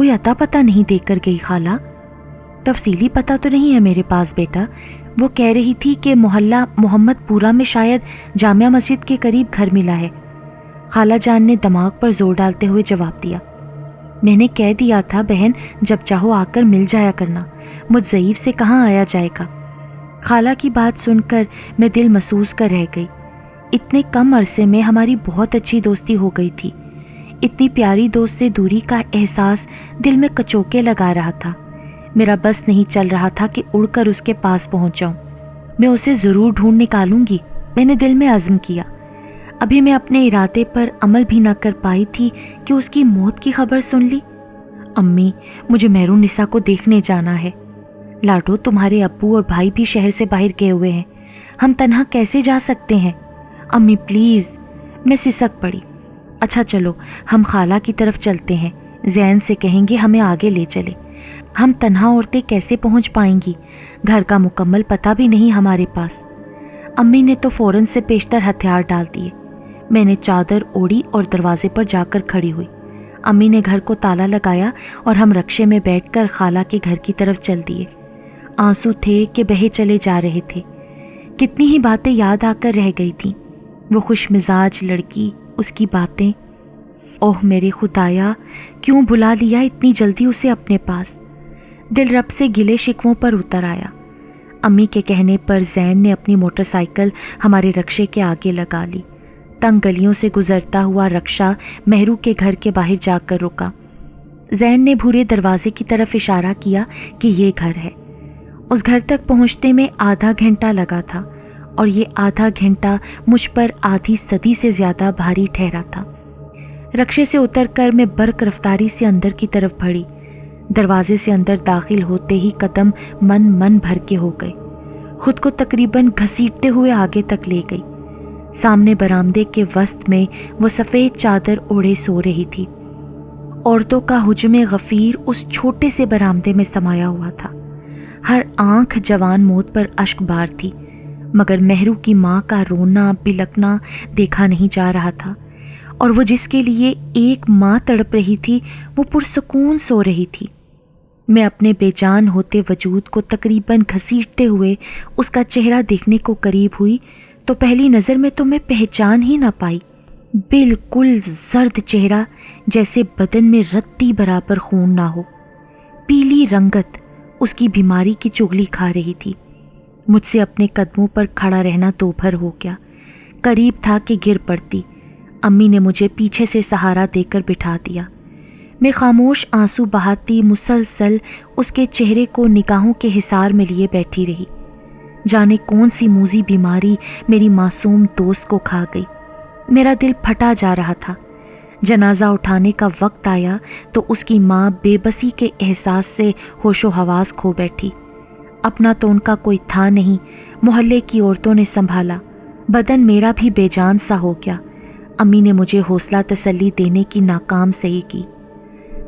کوئی عطا پتہ نہیں دے کر گئی خالہ؟ تفصیلی پتہ تو نہیں ہے میرے پاس بیٹا، وہ کہہ رہی تھی کہ محلہ محمد پورہ میں شاید جامع مسجد کے قریب گھر ملا ہے۔ خالہ جان نے دماغ پر زور ڈالتے ہوئے جواب دیا۔ میں نے کہہ دیا تھا بہن، جب چاہو آ کر مل جایا کرنا، مجھ ضعیف سے کہاں آیا جائے گا۔ خالہ کی بات سن کر میں دل محسوس کر رہ گئی۔ اتنے کم عرصے میں ہماری بہت اچھی دوستی ہو گئی تھی۔ اتنی پیاری دوست سے دوری کا احساس دل میں کچوکے لگا رہا تھا۔ میرا بس نہیں چل رہا تھا کہ اڑ کر اس کے پاس پہنچ جاؤں۔ میں اسے ضرور ڈھونڈ نکالوں گی، میں نے دل میں عزم کیا۔ ابھی میں اپنے ارادے پر عمل بھی نہ کر پائی تھی کہ اس کی موت کی خبر سن لی۔ امی، مجھے مہرالنساء کو دیکھنے جانا ہے۔ لاڈو، تمہارے ابو اور بھائی بھی شہر سے باہر گئے ہوئے ہیں، ہم تنہا کیسے جا سکتے ہیں؟ امی پلیز، میں سسک پڑی۔ اچھا چلو، ہم خالہ کی طرف چلتے ہیں، زین سے کہیں گے ہمیں آگے لے چلے۔ ہم تنہا عورتیں کیسے پہنچ پائیں گی؟ گھر کا مکمل پتہ بھی نہیں ہمارے پاس۔ امی نے تو فوراً سے پیشتر ہتھیار ڈال دیے۔ میں نے چادر اوڑھی اور دروازے پر جا کر کھڑی ہوئی۔ امی نے گھر کو تالا لگایا اور ہم رکشے میں بیٹھ کر خالہ کے گھر کی طرف چل دیے۔ آنسو تھے کہ بہے چلے جا رہے تھے۔ کتنی ہی باتیں یاد آ کر رہ گئی تھیں، وہ خوش مزاج لڑکی، اس کی باتیں۔ اوہ میرے خدایا، کیوں بلا لیا اتنی جلدی اسے اپنے پاس؟ دل رب سے گلے شکووں پر اتر آیا۔ امی کے کہنے پر زین نے اپنی موٹر سائیکل ہمارے رکشے کے آگے لگا لی۔ تنگ گلیوں سے گزرتا ہوا رکشہ مہرو کے گھر کے باہر جا کر رکا۔ زین نے بھورے دروازے کی طرف اشارہ کیا کہ یہ گھر ہے۔ اس گھر تک پہنچنے میں آدھا گھنٹہ لگا تھا، اور یہ آدھا گھنٹہ مجھ پر آدھی صدی سے زیادہ بھاری ٹھہرا تھا۔ رکشے سے اتر کر میں برق رفتاری سے اندر کی طرف بڑھی۔ دروازے سے اندر داخل ہوتے ہی قدم من بھر کے ہو گئے۔ خود کو تقریباً گھسیٹتے ہوئے آگے تک لے گئی۔ سامنے برآمدے کے وسط میں وہ سفید چادر اوڑھے سو رہی تھی۔ عورتوں کا حجم غفیر اس چھوٹے سے برآمدے میں سمایا ہوا تھا۔ ہر آنکھ جوان موت پر اشک بار تھی، مگر مہرو کی ماں کا رونا بلکنا دیکھا نہیں جا رہا تھا، اور وہ جس کے لیے ایک ماں تڑپ رہی تھی وہ پرسکون سو رہی تھی۔ میں اپنے بے جان ہوتے وجود کو تقریباً گھسیٹتے ہوئے اس کا چہرہ دیکھنے کو قریب ہوئی تو پہلی نظر میں تو میں پہچان ہی نہ پائی۔ بالکل زرد چہرہ، جیسے بدن میں رتی برابر خون نہ ہو۔ پیلی رنگت اس کی بیماری کی چغلی کھا رہی تھی۔ مجھ سے اپنے قدموں پر کھڑا رہنا دوبھر ہو گیا۔ قریب تھا کہ گر پڑتی۔ امی نے مجھے پیچھے سے سہارا دے کر بٹھا دیا۔ میں خاموش آنسو بہاتی مسلسل اس کے چہرے کو نگاہوں کے حصار میں لیے بیٹھی رہی۔ جانے کون سی موذی بیماری میری معصوم دوست کو کھا گئی۔ میرا دل پھٹا جا رہا تھا۔ جنازہ اٹھانے کا وقت آیا تو اس کی ماں بے بسی کے احساس سے ہوش و حواس کھو بیٹھی۔ اپنا تو ان کا کوئی تھا نہیں، محلے کی عورتوں نے سنبھالا۔ بدن میرا بھی بے جان سا ہو گیا۔ امی نے مجھے حوصلہ تسلی دینے کی ناکام سعی کی۔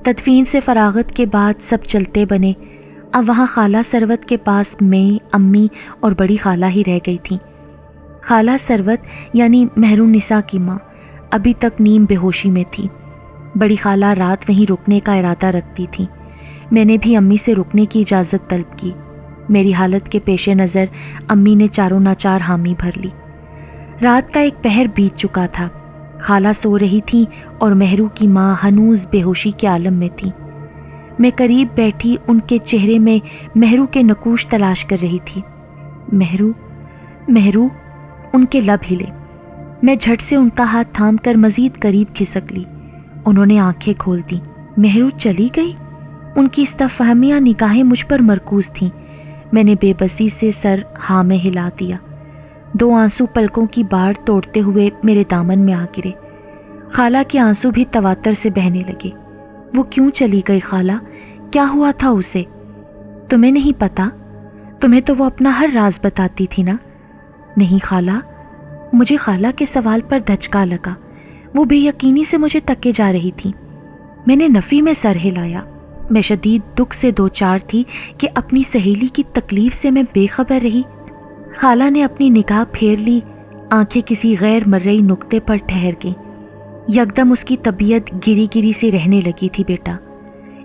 تدفین سے فراغت کے بعد سب چلتے بنے۔ اب وہاں خالہ ثروت کے پاس میں، امی اور بڑی خالہ ہی رہ گئی تھیں۔ خالہ ثروت یعنی مہرالنساء کی ماں ابھی تک نیم بے ہوشی میں تھی۔ بڑی خالہ رات وہیں رکنے کا ارادہ رکھتی تھی۔ میں نے بھی امی سے رکنے کی اجازت طلب کی۔ میری حالت کے پیش نظر امی نے چاروں ناچار حامی بھر لی۔ رات کا ایک پہر بیت چکا تھا۔ خالہ سو رہی تھیں اور مہرو کی ماں ہنوز بے ہوشی کے عالم میں تھی۔ میں قریب بیٹھی ان کے چہرے میں مہرو کے نقوش تلاش کر رہی تھی۔ مہرو، مہرو، ان کے لب ہلے۔ میں جھٹ سے ان کا ہاتھ تھام کر مزید قریب کھسک لی۔ انہوں نے آنکھیں کھول دیں۔ مہرو چلی گئی؟ ان کی استفہامیہ نگاہیں مجھ پر مرکوز تھیں۔ میں نے بے بسی سے سر ہاں میں ہلا دیا۔ 2 آنسو پلکوں کی باڑ توڑتے ہوئے میرے دامن میں آ گرے۔ خالہ کے آنسو بھی تواتر سے بہنے لگے۔ وہ کیوں چلی گئی خالہ؟ کیا ہوا تھا اسے؟ تمہیں نہیں پتا؟ تمہیں تو وہ اپنا ہر راز بتاتی تھی نا؟ نہیں خالہ، مجھے خالہ کے سوال پر دھچکا لگا۔ وہ بے یقینی سے مجھے تکے جا رہی تھی۔ میں نے نفی میں سر ہلایا۔ میں شدید دکھ سے دوچار تھی کہ اپنی سہیلی کی تکلیف سے میں بے خبر رہی۔ خالہ نے اپنی نگاہ پھیر لی، آنکھیں کسی غیر مرئی نقطے پر ٹھہر گئیں۔ یکدم اس کی طبیعت گری گری سی رہنے لگی تھی بیٹا،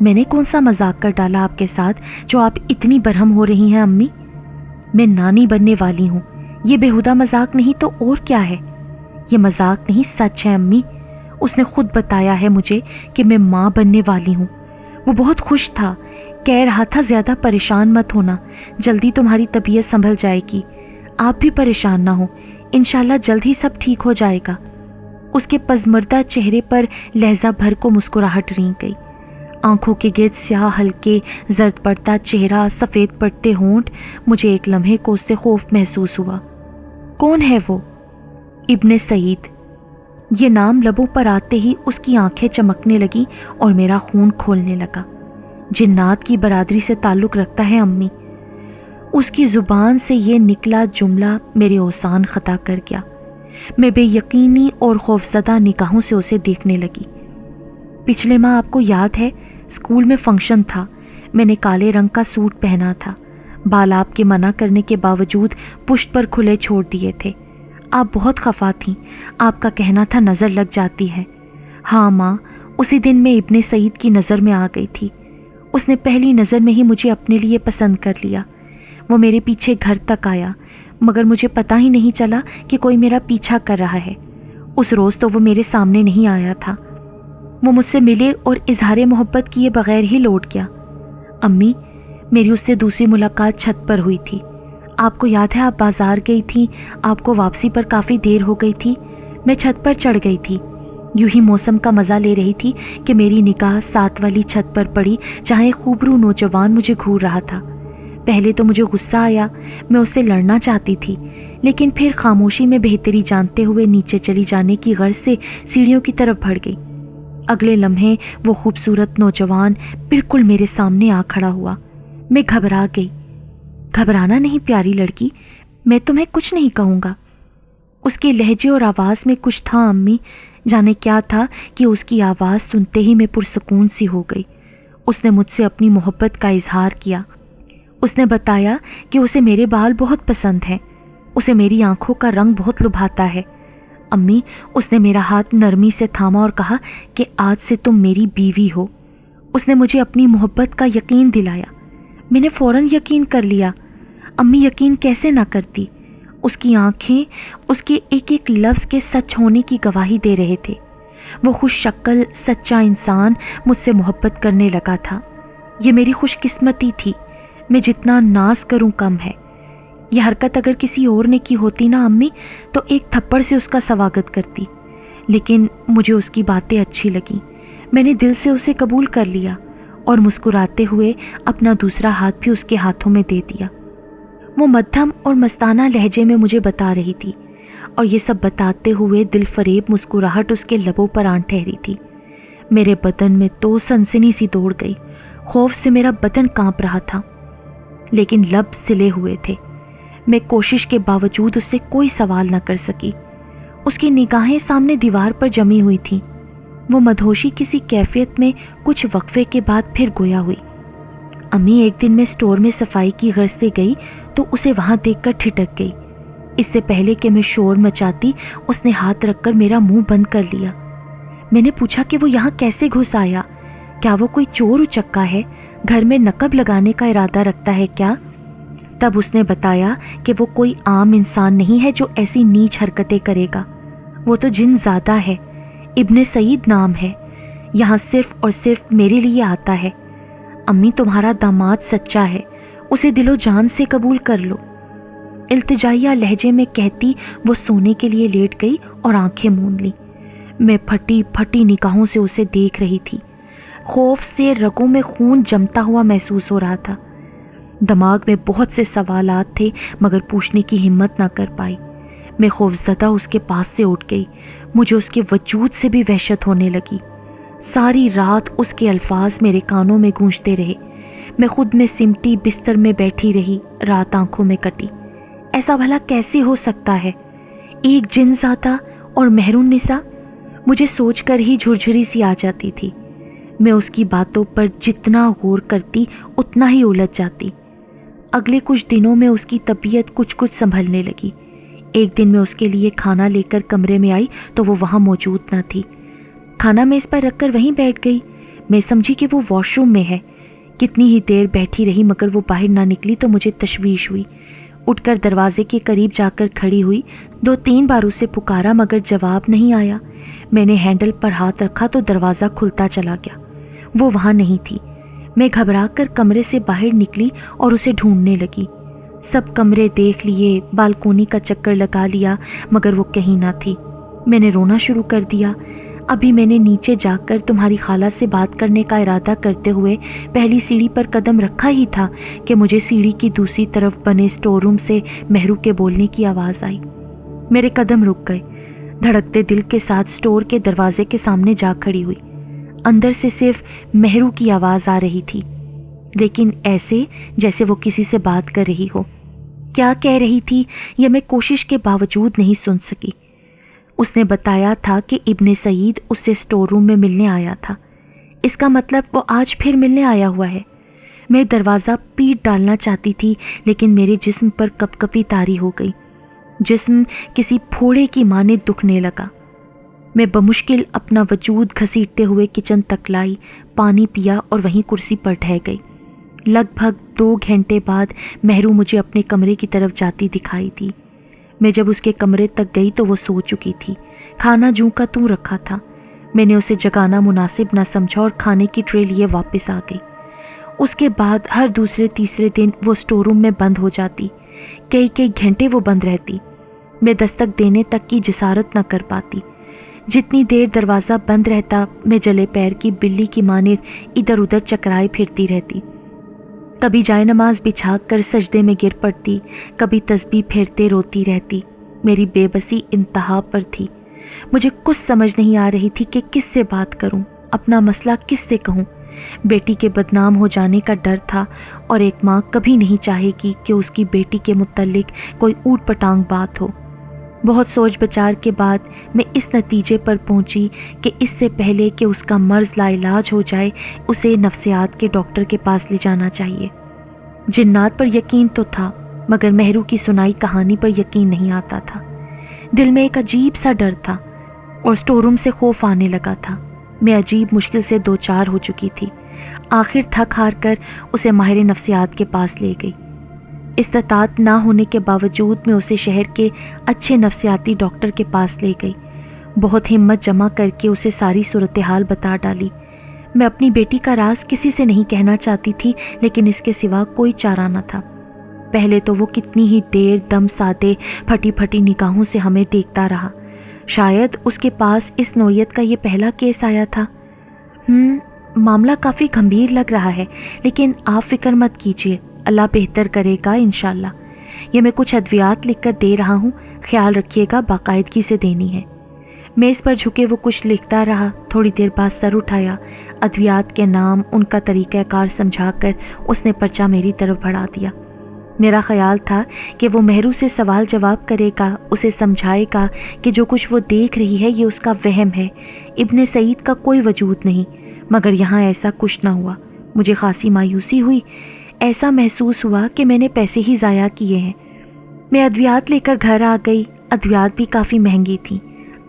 میں نے کون سا مذاق کر ڈالا آپ کے ساتھ جو آپ اتنی برہم ہو رہی ہیں امی؟ میں نانی بننے والی ہوں، یہ بیہودہ مذاق نہیں تو اور کیا ہے؟ یہ مذاق نہیں، سچ ہے امی۔ اس نے خود بتایا ہے مجھے کہ میں ماں بننے والی ہوں۔ وہ بہت خوش تھا، کہہ رہا تھا زیادہ پریشان مت ہونا، جلدی تمہاری طبیعت سنبھل جائے گی، آپ بھی پریشان نہ ہو، انشاءاللہ جلد ہی سب ٹھیک ہو جائے گا۔ اس کے پزمردہ چہرے پر لہجہ بھر کو مسکراہٹ رینگ گئی، آنکھوں کے گرد سیاہ ہلکے زرد پڑتا چہرہ، سفید پڑتے ہونٹ۔ مجھے ایک لمحے کو اس سے خوف محسوس ہوا۔ کون ہے وہ؟ ابن سعید۔ یہ نام لبوں پر آتے ہی اس کی آنکھیں چمکنے لگی اور میرا خون کھولنے لگا۔ جنات کی برادری سے تعلق رکھتا ہے امی۔ اس کی زبان سے یہ نکلا جملہ میرے اوسان خطا کر گیا۔ میں بے یقینی اور خوفزدہ نگاہوں سے اسے دیکھنے لگی۔ پچھلے ماہ آپ کو یاد ہے اسکول میں فنکشن تھا، میں نے کالے رنگ کا سوٹ پہنا تھا، بال آپ کے منع کرنے کے باوجود پشت پر کھلے چھوڑ دیے تھے۔ آپ بہت خفا تھیں، آپ کا کہنا تھا نظر لگ جاتی ہے۔ ہاں ماں، اسی دن میں ابن سعید کی نظر میں آ گئی تھی۔ اس نے پہلی نظر میں ہی مجھے اپنے لیے پسند کر لیا۔ وہ میرے پیچھے گھر تک آیا، مگر مجھے پتہ ہی نہیں چلا کہ کوئی میرا پیچھا کر رہا ہے۔ اس روز تو وہ میرے سامنے نہیں آیا تھا، وہ مجھ سے ملے اور اظہار محبت کیے بغیر ہی لوٹ گیا۔ امی، میری اس سے دوسری ملاقات چھت پر ہوئی تھی۔ آپ کو یاد ہے آپ بازار گئی تھی، آپ کو واپسی پر کافی دیر ہو گئی تھی، میں چھت پر چڑھ گئی تھی، یوں ہی موسم کا مزہ لے رہی تھی کہ میری نگاہ ساتھ والی چھت پر پڑی جہاں ایک خوبرو نوجوان مجھے گھور رہا تھا۔ پہلے تو مجھے غصہ آیا، میں اس سے لڑنا چاہتی تھی، لیکن پھر خاموشی میں بہتری جانتے ہوئے نیچے چلی جانے کی غرض سے سیڑھیوں کی طرف بڑھ گئی۔ اگلے لمحے وہ خوبصورت نوجوان بالکل میرے سامنے آ کھڑا ہوا۔ میں گھبرا گئی۔ گھبرانا نہیں پیاری لڑکی، میں تمہیں کچھ نہیں کہوں گا۔ اس کے لہجے اور آواز میں کچھ تھا امی، جانے کیا تھا کہ اس کی آواز سنتے ہی میں پرسکون سی ہو گئی۔ اس نے مجھ سے اپنی محبت کا اظہار کیا۔ اس نے بتایا کہ اسے میرے بال بہت پسند ہیں، اسے میری آنکھوں کا رنگ بہت لبھاتا ہے۔ امی، اس نے میرا ہاتھ نرمی سے تھاما اور کہا کہ آج سے تم میری بیوی ہو۔ اس نے مجھے اپنی محبت کا یقین دلایا۔ میں نے فوراً یقین کر لیا۔ امی یقین کیسے نہ کرتی؟ اس کی آنکھیں اس کے ایک ایک لفظ کے سچ ہونے کی گواہی دے رہے تھے۔ وہ خوش شکل سچا انسان مجھ سے محبت کرنے لگا تھا۔ یہ میری خوش قسمتی تھی، میں جتنا ناز کروں کم ہے۔ یہ حرکت اگر کسی اور نے کی ہوتی نا امی تو ایک تھپڑ سے اس کا سواگت کرتی، لیکن مجھے اس کی باتیں اچھی لگیں۔ میں نے دل سے اسے قبول کر لیا اور مسکراتے ہوئے اپنا دوسرا ہاتھ بھی اس کے ہاتھوں میں دے دیا۔ وہ مدھم اور مستانہ لہجے میں مجھے بتا رہی تھی، اور یہ سب بتاتے ہوئے دل فریب مسکراہٹ اس کے لبوں پر آن ٹھہری تھی۔ میرے بدن میں تو سنسنی سی دوڑ گئی، خوف سے میرا بدن کانپ رہا تھا، لیکن لب سلے ہوئے تھے۔ میں کوشش کے باوجود اس سے کوئی سوال نہ کر سکی۔ اس کی نگاہیں سامنے دیوار پر جمی ہوئی تھیں۔ وہ مدہوشی کسی کیفیت میں کچھ وقفے کے بعد پھر گویا ہوئی۔ امی، ایک دن میں اسٹور میں صفائی کی غرض سے گئی تو اسے وہاں دیکھ کر ٹھٹک گئی۔ اس سے پہلے کہ میں شور مچاتی اس نے ہاتھ رکھ کر میرا منہ بند کر لیا۔ میں نے پوچھا کہ وہ یہاں کیسے گھس آیا؟ کیا وہ کوئی چور اچکا ہے؟ گھر میں نقب لگانے کا ارادہ رکھتا ہے کیا؟ تب اس نے بتایا کہ وہ کوئی عام انسان نہیں ہے جو ایسی نیچ حرکتیں کرے گا، وہ تو جن زادہ ہے، ابن سعید نام ہے، یہاں صرف اور صرف میرے لیے آتا ہے۔ امی، تمہارا داماد سچا ہے، اسے دل و جان سے قبول کر لو۔ التجائیہ لہجے میں کہتی وہ سونے کے لیے لیٹ گئی اور آنکھیں موند لی۔ میں پھٹی پھٹی نگاہوں سے اسے دیکھ رہی تھی۔ خوف سے رگوں میں خون جمتا ہوا محسوس ہو رہا تھا۔ دماغ میں بہت سے سوالات تھے مگر پوچھنے کی ہمت نہ کر پائی۔ میں خوفزدہ اس کے پاس سے اٹھ گئی، مجھے اس کے وجود سے بھی وحشت ہونے لگی۔ ساری رات اس کے الفاظ میرے کانوں میں گونجتے رہے۔ میں خود میں سمٹی بستر میں بیٹھی رہی، رات آنکھوں میں کٹی۔ ایسا بھلا کیسے ہو سکتا ہے؟ ایک جن زادہ اور محرون نساء؟ مجھے سوچ کر ہی جھرجھری سی آ جاتی تھی۔ میں اس کی باتوں پر جتنا غور کرتی اتنا ہی الجھ جاتی۔ اگلے کچھ دنوں میں اس کی طبیعت کچھ سنبھلنے لگی۔ ایک دن میں اس کے لیے کھانا لے کر کمرے میں آئی تو وہ وہاں موجود نہ تھی۔ کھانا میز پر رکھ کر وہیں بیٹھ گئی۔ میں سمجھی کہ وہ واش روم میں ہے۔ کتنی ہی دیر بیٹھی رہی مگر وہ باہر نہ نکلی تو مجھے تشویش ہوئی۔ اٹھ کر دروازے کے قریب جا کر کھڑی ہوئی، 2-3 بار اسے پکارا مگر جواب نہیں آیا۔ میں نے ہینڈل پر ہاتھ رکھا تو دروازہ کھلتا چلا گیا۔ وہ وہاں نہیں تھی۔ میں گھبرا کر کمرے سے باہر نکلی اور اسے ڈھونڈنے لگی۔ سب کمرے دیکھ لیے، بالکونی کا چکر لگا لیا مگر وہ کہیں نہ تھی۔ میں نے رونا شروع کر دیا۔ ابھی میں نے نیچے جا کر تمہاری خالہ سے بات کرنے کا ارادہ کرتے ہوئے پہلی سیڑھی پر قدم رکھا ہی تھا کہ مجھے سیڑھی کی دوسری طرف بنے سٹور روم سے مہرو کے بولنے کی آواز آئی۔ میرے قدم رک گئے۔ دھڑکتے دل کے ساتھ سٹور کے دروازے کے سامنے جا کھڑی ہوئی۔ اندر سے صرف مہرو کی آواز آ رہی تھی، لیکن ایسے جیسے وہ کسی سے بات کر رہی ہو۔ کیا کہہ رہی تھی یہ میں کوشش کے باوجود نہیں سن سکی۔ اس نے بتایا تھا کہ ابن سعید اس سے سٹور روم میں ملنے آیا تھا۔ اس کا مطلب وہ آج پھر ملنے آیا ہوا ہے۔ میں دروازہ پیٹ ڈالنا چاہتی تھی لیکن میرے جسم پر کپ کپی طاری ہو گئی۔ جسم کسی پھوڑے کی مانند دکھنے لگا۔ میں بمشکل اپنا وجود گھسیٹتے ہوئے کچن تک لائی، پانی پیا اور وہیں کرسی پر ڈھہ گئی۔ لگ بھگ 2 گھنٹے بعد مہرو مجھے اپنے کمرے کی طرف جاتی دکھائی دی۔ میں جب اس کے کمرے تک گئی تو وہ سو چکی تھی۔ کھانا جوں کا توں رکھا تھا۔ میں نے اسے جگانا مناسب نہ سمجھا اور کھانے کی ٹرے لیے واپس آ گئی۔ اس کے بعد ہر دوسرے تیسرے دن وہ سٹور روم میں بند ہو جاتی۔ کئی گھنٹے وہ بند رہتی۔ میں دستک دینے تک کی جسارت نہ کر پاتی۔ جتنی دیر دروازہ بند رہتا میں جلے پیر کی بلی کی مانند ادھر ادھر چکرائے پھرتی رہتی۔ کبھی جائے نماز بچھا کر سجدے میں گر پڑتی، کبھی تسبیح پھیرتے روتی رہتی۔ میری بے بسی انتہا پر تھی۔ مجھے کچھ سمجھ نہیں آ رہی تھی کہ کس سے بات کروں، اپنا مسئلہ کس سے کہوں۔ بیٹی کے بدنام ہو جانے کا ڈر تھا اور ایک ماں کبھی نہیں چاہے گی کہ اس کی بیٹی کے متعلق کوئی اوٹ پٹانگ بات ہو۔ بہت سوچ بچار کے بعد میں اس نتیجے پر پہنچی کہ اس سے پہلے کہ اس کا مرض لا علاج ہو جائے اسے نفسیات کے ڈاکٹر کے پاس لے جانا چاہیے۔ جنات پر یقین تو تھا مگر مہرو کی سنائی کہانی پر یقین نہیں آتا تھا۔ دل میں ایک عجیب سا ڈر تھا اور سٹور روم سے خوف آنے لگا تھا۔ میں عجیب مشکل سے 2-4 ہو چکی تھی۔ آخر تھک ہار کر اسے ماہر نفسیات کے پاس لے گئی۔ استطاعت نہ ہونے کے باوجود میں اسے شہر کے اچھے نفسیاتی ڈاکٹر کے پاس لے گئی۔ بہت ہمت جمع کر کے اسے ساری صورتحال بتا ڈالی۔ میں اپنی بیٹی کا راز کسی سے نہیں کہنا چاہتی تھی لیکن اس کے سوا کوئی چارہ نہ تھا۔ پہلے تو وہ کتنی ہی دیر دم سادے پھٹی پھٹی نگاہوں سے ہمیں دیکھتا رہا۔ شاید اس کے پاس اس نوعیت کا یہ پہلا کیس آیا تھا۔ معاملہ کافی گمبھیر لگ رہا ہے لیکن آپ فکر مت کیجیے، اللہ بہتر کرے گا انشاءاللہ۔ یہ میں کچھ ادویات لکھ کر دے رہا ہوں، خیال رکھیے گا، باقاعدگی سے دینی ہے۔ میز پر جھکے وہ کچھ لکھتا رہا۔ تھوڑی دیر بعد سر اٹھایا، ادویات کے نام، ان کا طریقہ کار سمجھا کر اس نے پرچہ میری طرف بڑھا دیا۔ میرا خیال تھا کہ وہ مہرو سے سوال جواب کرے گا، اسے سمجھائے گا کہ جو کچھ وہ دیکھ رہی ہے یہ اس کا وہم ہے، ابن سعید کا کوئی وجود نہیں، مگر یہاں ایسا کچھ نہ ہوا۔ مجھے خاصی مایوسی ہوئی۔ ایسا محسوس ہوا کہ میں نے پیسے ہی ضائع کیے ہیں۔ میں ادویات لے کر گھر آ گئی۔ ادویات بھی کافی مہنگی تھیں۔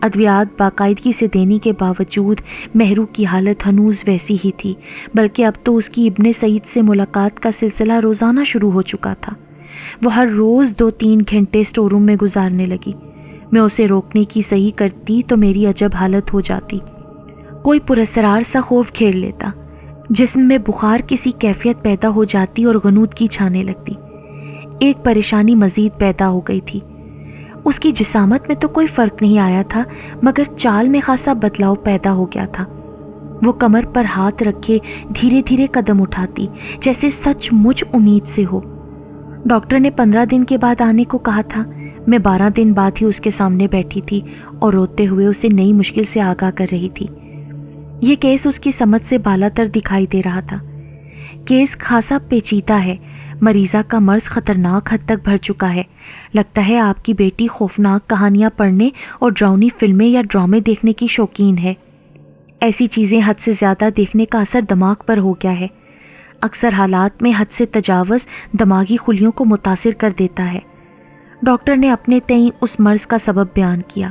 ادویات باقاعدگی سے دینے کے باوجود مہرو کی حالت ہنوز ویسی ہی تھی، بلکہ اب تو اس کی ابن سعید سے ملاقات کا سلسلہ روزانہ شروع ہو چکا تھا۔ وہ ہر روز 2-3 گھنٹے سٹور روم میں گزارنے لگی۔ میں اسے روکنے کی صحیح کرتی تو میری عجب حالت ہو جاتی۔ کوئی پراسرار سا خوف گھیر لیتا، جسم میں بخار کسی کیفیت پیدا ہو جاتی اور غنودگی چھانے لگتی۔ ایک پریشانی مزید پیدا ہو گئی تھی۔ اس کی جسامت میں تو کوئی فرق نہیں آیا تھا مگر چال میں خاصا بدلاؤ پیدا ہو گیا تھا۔ وہ کمر پر ہاتھ رکھے دھیرے دھیرے قدم اٹھاتی جیسے سچ مچ امید سے ہو۔ ڈاکٹر نے 15 دن کے بعد آنے کو کہا تھا۔ میں 12 دن بعد ہی اس کے سامنے بیٹھی تھی اور روتے ہوئے اسے نئی مشکل سے آگاہ کر رہی تھی۔ یہ کیس اس کی سمجھ سے بالا تر دکھائی دے رہا تھا۔ کیس خاصا پیچیدہ ہے۔ مریضہ کا مرض خطرناک حد تک بڑھ چکا ہے۔ لگتا ہے آپ کی بیٹی خوفناک کہانیاں پڑھنے اور ڈراؤنی فلمیں یا ڈرامے دیکھنے کی شوقین ہے۔ ایسی چیزیں حد سے زیادہ دیکھنے کا اثر دماغ پر ہو گیا ہے۔ اکثر حالات میں حد سے تجاوز دماغی خلیوں کو متاثر کر دیتا ہے۔ ڈاکٹر نے اپنے تئیں اس مرض کا سبب بیان کیا۔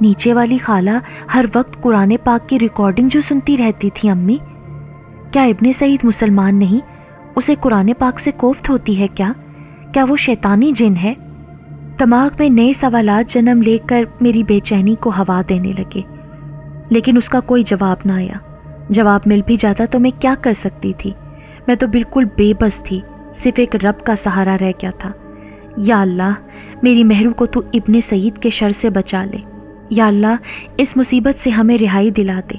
نیچے والی خالہ ہر وقت قرآن پاک کی ریکارڈنگ جو سنتی رہتی تھی امی، کیا ابن سعید مسلمان نہیں؟ اسے قرآن پاک سے کوفت ہوتی ہے کیا وہ شیطانی جن ہے؟ دماغ میں نئے سوالات جنم لے کر میری بے چینی کو ہوا دینے لگے، لیکن اس کا کوئی جواب نہ آیا۔ جواب مل بھی جاتا تو میں کیا کر سکتی تھی؟ میں تو بالکل بے بس تھی، صرف ایک رب کا سہارا رہ گیا تھا۔ یا اللہ، میری مہرو کو تو ابن سعید کے شر سے بچا لے۔ یا اللہ، اس مصیبت سے ہمیں رہائی دلا دے۔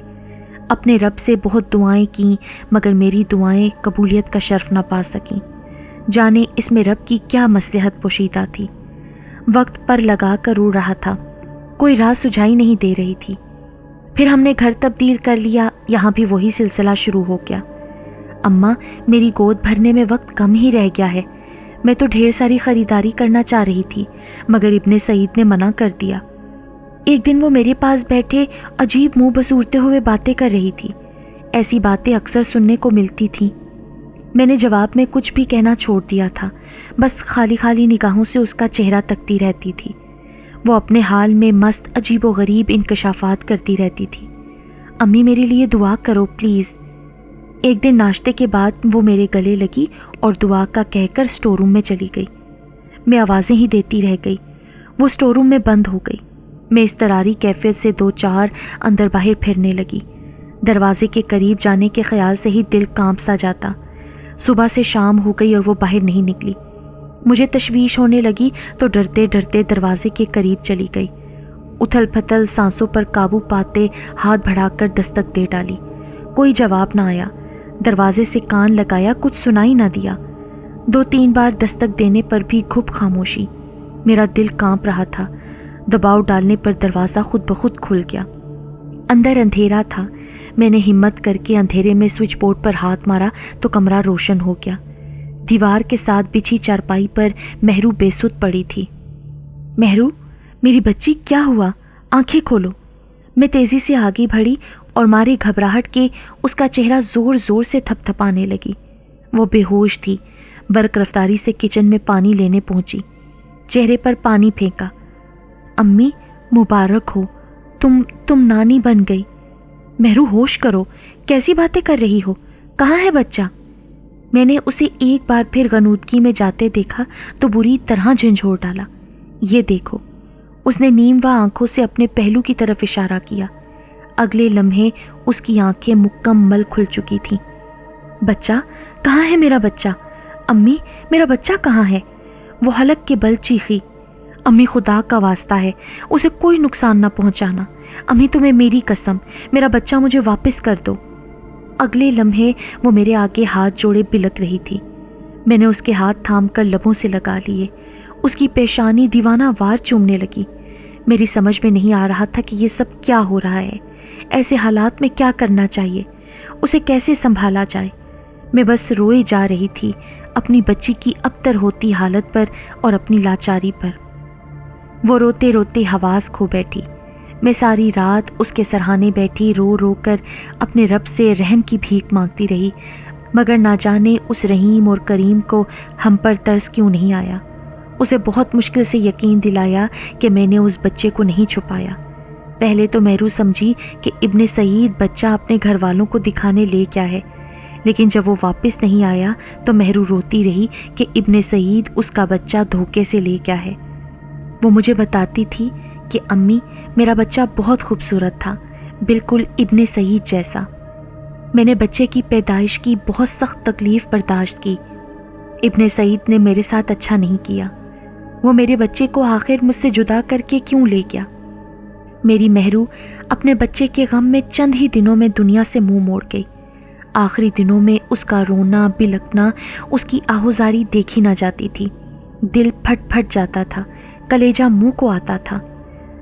اپنے رب سے بہت دعائیں کیں مگر میری دعائیں قبولیت کا شرف نہ پا سکیں۔ جانے اس میں رب کی کیا مصلحت پوشیدہ تھی۔ وقت پر لگا کر رو رہا تھا، کوئی راہ سجھائی نہیں دے رہی تھی۔ پھر ہم نے گھر تبدیل کر لیا، یہاں بھی وہی سلسلہ شروع ہو گیا۔ اماں، میری گود بھرنے میں وقت کم ہی رہ گیا ہے۔ میں تو ڈھیر ساری خریداری کرنا چاہ رہی تھی مگر ابن سعید نے منع کر دیا۔ ایک دن وہ میرے پاس بیٹھے عجیب منہ بسورتے ہوئے باتیں کر رہی تھی۔ ایسی باتیں اکثر سننے کو ملتی تھیں۔ میں نے جواب میں کچھ بھی کہنا چھوڑ دیا تھا، بس خالی خالی نگاہوں سے اس کا چہرہ تکتی رہتی تھی۔ وہ اپنے حال میں مست عجیب و غریب انکشافات کرتی رہتی تھی۔ امی میرے لیے دعا کرو پلیز۔ ایک دن ناشتے کے بعد وہ میرے گلے لگی اور دعا کا کہہ کر اسٹور روم میں چلی گئی۔ میں آوازیں ہی دیتی رہ گئی۔ وہ اسٹور روم میں بند ہو گئی۔ میں اضطراری کیفیت سے 2-4 اندر باہر پھرنے لگی۔ دروازے کے قریب جانے کے خیال سے ہی دل کانپ سا جاتا۔ صبح سے شام ہو گئی اور وہ باہر نہیں نکلی۔ مجھے تشویش ہونے لگی تو ڈرتے ڈرتے دروازے کے قریب چلی گئی۔ اتھل پھتل سانسوں پر قابو پاتے ہاتھ بڑھا کر دستک دے ڈالی۔ کوئی جواب نہ آیا۔ دروازے سے کان لگایا، کچھ سنائی نہ دیا۔ 2-3 بار دستک دینے پر بھی گھپ خاموشی۔ میرا دل کانپ رہا تھا۔ دباؤ ڈالنے پر دروازہ خود بخود کھل گیا۔ اندر اندھیرا تھا۔ میں نے ہمت کر کے اندھیرے میں سوئچ بورڈ پر ہاتھ مارا تو کمرہ روشن ہو گیا۔ دیوار کے ساتھ بچھی چارپائی پر مہرو بے سدھ پڑی تھی۔ مہرو، میری بچی، کیا ہوا؟ آنکھیں کھولو۔ میں تیزی سے آگے بڑھی اور مارے گھبراہٹ کے اس کا چہرہ زور زور سے تھپ تھپانے لگی۔ وہ بے ہوش تھی۔ برق رفتاری سے کچن میں پانی لینے پہنچی، چہرے پر پانی پھینکا۔ امی، مبارک ہو، تم نانی بن گئی۔ مہرو، ہوش کرو، کیسی باتیں کر رہی ہو؟ کہاں ہے بچہ؟ میں نے اسے ایک بار پھر غنودگی میں جاتے دیکھا تو بری طرح جھنجھوڑ ڈالا۔ یہ دیکھو۔ اس نے نیم و آنکھوں سے اپنے پہلو کی طرف اشارہ کیا۔ اگلے لمحے اس کی آنکھیں مکمل کھل چکی تھیں۔ بچہ کہاں ہے؟ میرا بچہ؟ امی، میرا بچہ کہاں ہے؟ وہ حلق کے بل چیخی۔ امی، خدا کا واسطہ ہے، اسے کوئی نقصان نہ پہنچانا۔ امی، تمہیں میری قسم، میرا بچہ مجھے واپس کر دو۔ اگلے لمحے وہ میرے آگے ہاتھ جوڑے بلک رہی تھی۔ میں نے اس کے ہاتھ تھام کر لبوں سے لگا لیے۔ اس کی پیشانی دیوانہ وار چومنے لگی۔ میری سمجھ میں نہیں آ رہا تھا کہ یہ سب کیا ہو رہا ہے، ایسے حالات میں کیا کرنا چاہیے، اسے کیسے سنبھالا جائے۔ میں بس روئے جا رہی تھی اپنی بچی کی ابتر ہوتی حالت پر اور اپنی لاچاری پر۔ وہ روتے روتے حواس کھو بیٹھی۔ میں ساری رات اس کے سرہانے بیٹھی رو رو کر اپنے رب سے رحم کی بھیک مانگتی رہی، مگر نہ جانے اس رحیم اور کریم کو ہم پر ترس کیوں نہیں آیا۔ اسے بہت مشکل سے یقین دلایا کہ میں نے اس بچے کو نہیں چھپایا۔ پہلے تو مہرو سمجھی کہ ابن سعید بچہ اپنے گھر والوں کو دکھانے لے کیا ہے، لیکن جب وہ واپس نہیں آیا تو مہرو روتی رہی کہ ابن سعید اس کا بچہ دھوکے سے لے کیا ہے۔ وہ مجھے بتاتی تھی کہ امی، میرا بچہ بہت خوبصورت تھا، بالکل ابن سعید جیسا۔ میں نے بچے کی پیدائش کی بہت سخت تکلیف برداشت کی۔ ابن سعید نے میرے ساتھ اچھا نہیں کیا۔ وہ میرے بچے کو آخر مجھ سے جدا کر کے کیوں لے گیا؟ میری مہرو اپنے بچے کے غم میں چند ہی دنوں میں دنیا سے منہ موڑ گئی۔ آخری دنوں میں اس کا رونا بلکنا، اس کی آہوزاری دیکھی نہ جاتی تھی۔ دل پھٹ پھٹ جاتا تھا، کلیجہ منہ کو آتا تھا۔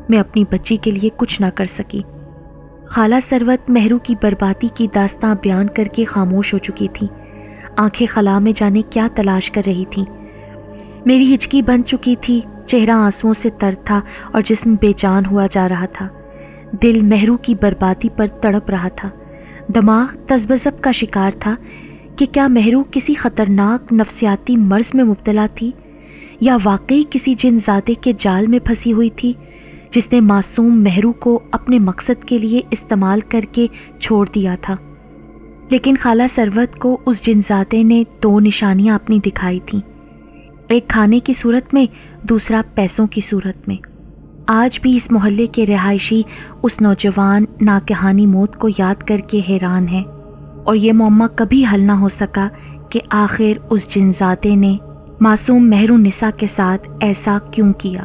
میں اپنی بچی کے لیے کچھ نہ کر سکی۔ خالہ ثروت مہرو کی بربادی کی داستاں بیان کر کے خاموش ہو چکی تھی۔ آنکھیں خلا میں جانے کیا تلاش کر رہی تھی۔ میری ہچکی بن چکی تھی، چہرہ آنسوؤں سے تر تھا اور جسم بے جان ہوا جا رہا تھا۔ دل مہرو کی بربادی پر تڑپ رہا تھا۔ دماغ تذبذب کا شکار تھا کہ کیا مہرو کسی خطرناک نفسیاتی مرض میں مبتلا تھی، یا واقعی کسی جن زادے کے جال میں پھنسی ہوئی تھی، جس نے معصوم مہرو کو اپنے مقصد کے لیے استعمال کر کے چھوڑ دیا تھا۔ لیکن خالہ ثروت کو اس جنزادے نے 2 نشانیاں اپنی دکھائی تھیں، ایک کھانے کی صورت میں، دوسرا پیسوں کی صورت میں۔ آج بھی اس محلے کے رہائشی اس نوجوان ناگہانی موت کو یاد کر کے حیران ہیں، اور یہ معمہ کبھی حل نہ ہو سکا کہ آخر اس جنزادے نے معصوم مہر النساء کے ساتھ ایسا کیوں کیا۔